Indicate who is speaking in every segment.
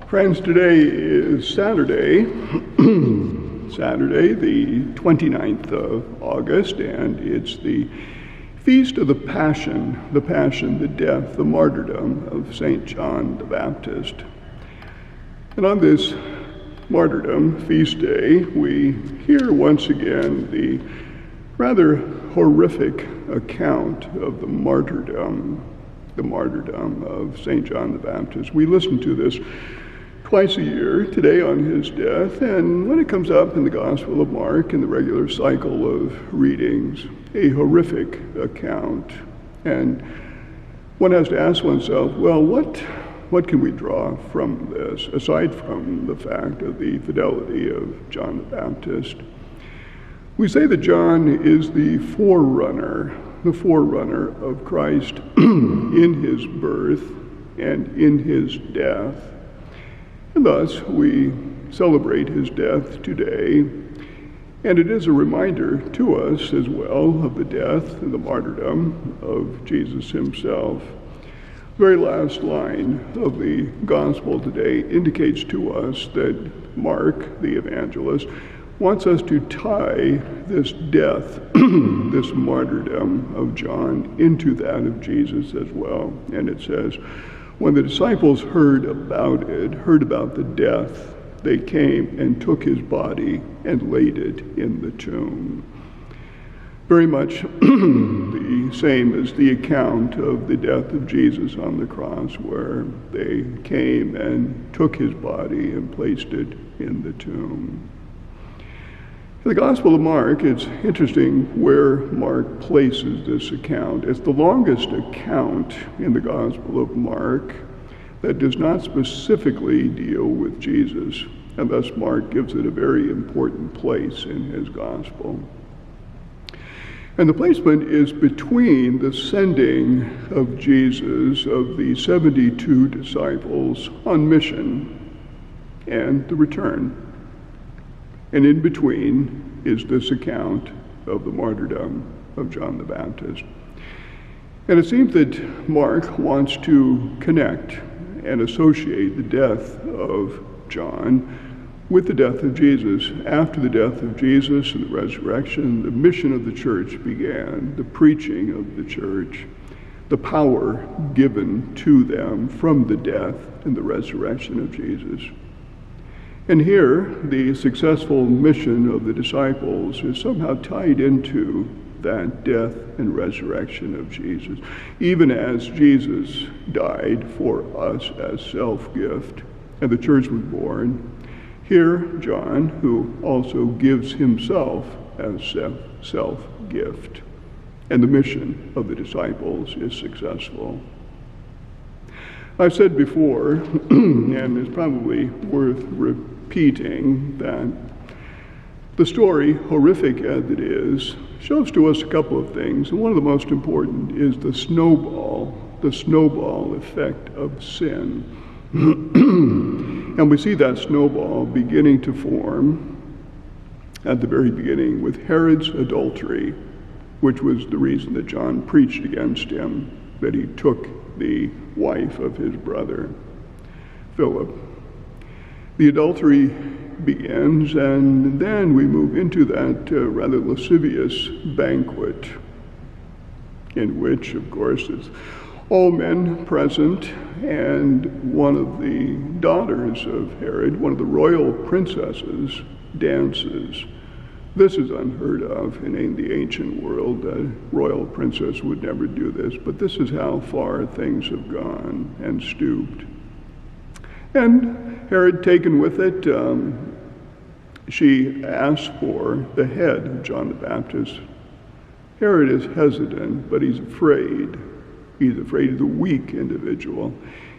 Speaker 1: Friends, today is Saturday, Saturday the 29th of August, and it's the feast of the Passion, the death, the martyrdom of St. John the Baptist. And on this martyrdom feast day, we hear once again the rather horrific account of the martyrdom of St. John the Baptist. We listen to this twice a year, today on his death, and when it comes up in the Gospel of Mark in the regular cycle of readings, a horrific account. And one has to ask oneself, well, what can we draw from this, aside from the fact of the fidelity of John the Baptist? We say that John is the forerunner of Christ in his birth and in his death. And thus, we celebrate his death today, and it is a reminder to us as well of the death and the martyrdom of Jesus himself. The very last line of the gospel today indicates to us that Mark, the evangelist, wants us to tie this death, this martyrdom of John, into that of Jesus as well. And it says, when the disciples heard about the death, they came and took his body and laid it in the tomb. Very much the same as the account of the death of Jesus on the cross, where they came and took his body and placed it in the tomb. In the Gospel of Mark, it's interesting where Mark places this account. It's the longest account in the Gospel of Mark that does not specifically deal with Jesus, and thus Mark gives it a very important place in his Gospel. And the placement is between the sending of Jesus, of the 72 disciples on mission, and the return. And in between is this account of the martyrdom of John the Baptist. And it seems that Mark wants to connect and associate the death of John with the death of Jesus. After the death of Jesus and the resurrection, the mission of the church began, the preaching of the church, the power given to them from the death and the resurrection of Jesus. And here, the successful mission of the disciples is somehow tied into that death and resurrection of Jesus. Even as Jesus died for us as self-gift, and the church was born, here John, who also gives himself as self-gift, and the mission of the disciples is successful. I've said before, and it's probably worth repeating, that the story, horrific as it is, shows to us a couple of things. And one of the most important is the snowball effect of sin. And we see that snowball beginning to form at the very beginning with Herod's adultery, which was the reason that John preached against him, that he took the wife of his brother, Philip. The adultery begins, and then we move into that rather lascivious banquet, in which, of course, it's all men present, and one of the daughters of Herod, one of the royal princesses, dances. This is unheard of in the ancient world. A royal princess would never do this, but this is how far things have gone and stooped. And Herod, taken with it, she asks for the head of John the Baptist. Herod is hesitant, but he's afraid. He's afraid of the weak individual.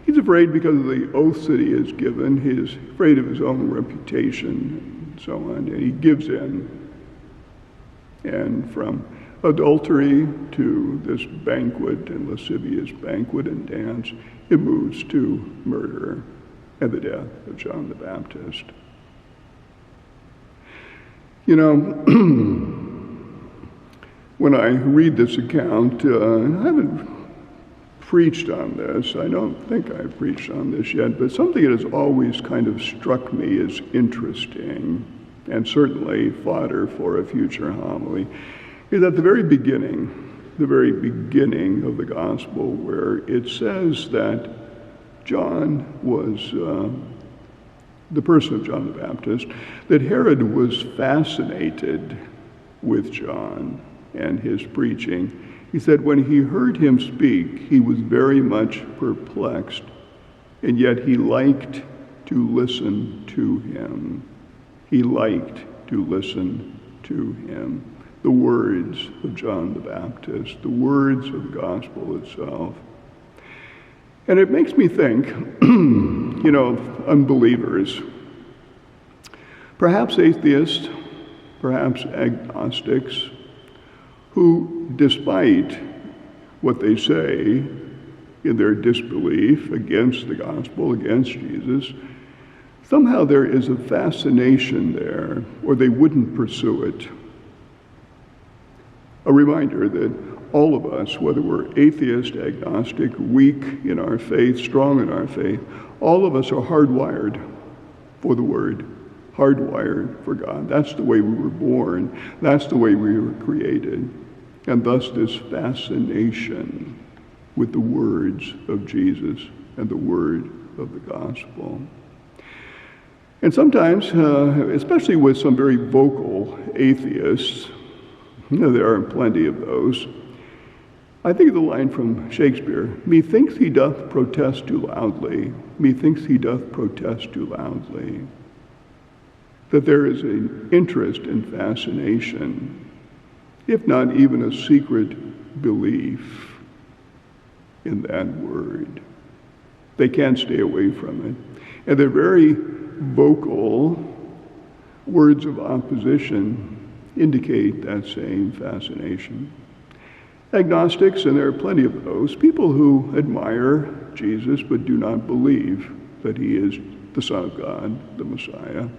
Speaker 1: He's afraid because of the oaths that he has given. He's afraid of his own reputation and so on, and he gives in. And from adultery to this banquet and lascivious banquet and dance, it moves to murder and the death of John the Baptist. You know, when I read this account, I have a preached on this. I don't think I've preached on this yet, but something that has always kind of struck me as interesting, and certainly fodder for a future homily, is at the very beginning of the gospel, where it says that John was, the person of John the Baptist, that Herod was fascinated with John and his preaching. He said when he heard him speak, he was very much perplexed, and yet he liked to listen to him. He liked to listen to him. The words of John the Baptist, the words of the gospel itself. And it makes me think, unbelievers, perhaps atheists, perhaps agnostics, who, despite what they say in their disbelief against the gospel, against Jesus, somehow there is a fascination there, or they wouldn't pursue it. A reminder that all of us, whether we're atheist, agnostic, weak in our faith, strong in our faith, all of us are hardwired for the Word, hardwired for God. That's the way we were born. That's the way we were created. And thus this fascination with the words of Jesus and the word of the gospel. And sometimes, especially with some very vocal atheists, there are plenty of those, I think of the line from Shakespeare, methinks he doth protest too loudly, methinks he doth protest too loudly. That there is an interest and fascination, if not even a secret belief in that word. They can't stay away from it. And they're very vocal words of opposition indicate that same fascination. Agnostics, and there are plenty of those, people who admire Jesus but do not believe that he is the Son of God, the Messiah,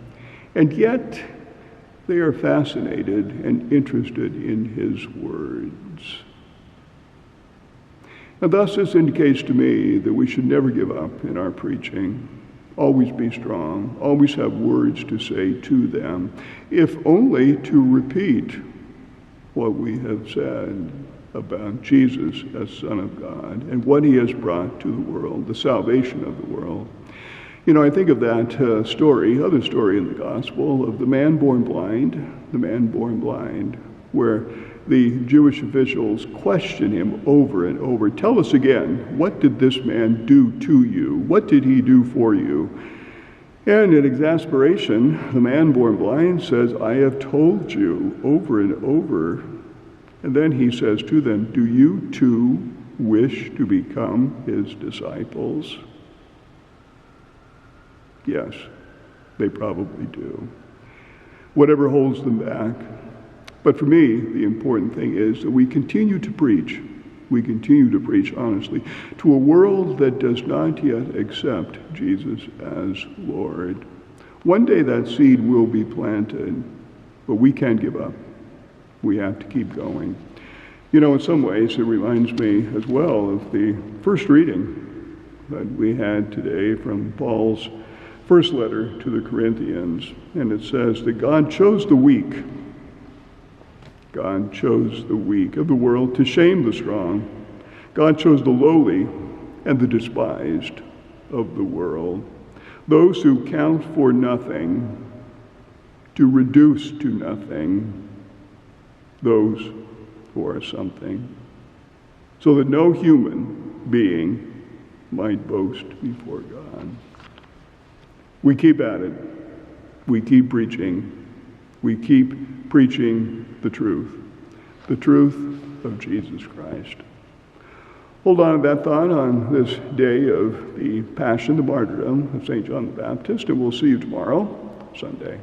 Speaker 1: and yet they are fascinated and interested in his words. And thus this indicates to me that we should never give up in our preaching. Always be strong, always have words to say to them, if only to repeat what we have said about Jesus as Son of God and what he has brought to the world, the salvation of the world. I think of that other story in the gospel of the man born blind, where the Jewish officials question him over and over. Tell us again, what did this man do to you? What did he do for you? And in exasperation, the man born blind says, I have told you over and over. And then he says to them, do you too wish to become his disciples? Yes, they probably do. Whatever holds them back. But for me, the important thing is that we continue to preach honestly to a world that does not yet accept Jesus as Lord. One day that seed will be planted, but we can't give up. We have to keep going. In some ways, it reminds me as well of the first reading that we had today from Paul's first letter to the Corinthians. And it says that God chose the weak. God chose the weak of the world to shame the strong. God chose the lowly and the despised of the world. Those who count for nothing, to reduce to nothing those who are something, so that no human being might boast before God. We keep at it. We keep preaching. We keep preaching the truth of Jesus Christ. Hold on to that thought on this day of the Passion, the martyrdom of St. John the Baptist, and we'll see you tomorrow, Sunday.